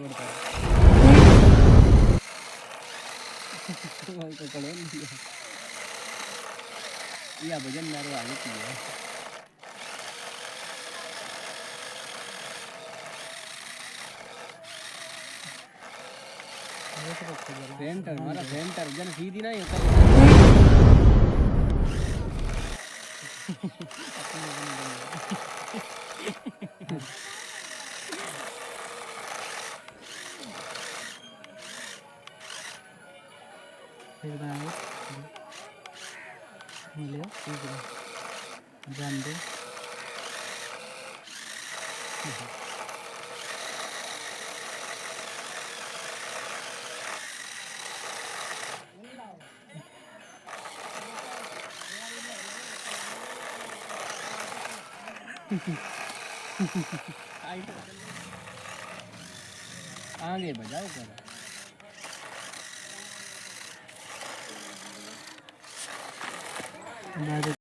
दौड़ता है तो करो नहीं या भजन मारो आगे की है सेंटर हमारा सेंटर जन सीधी नहीं होता फिर बनाओ मिलियो ठीक है ध्यान दो आगे बजाओ कर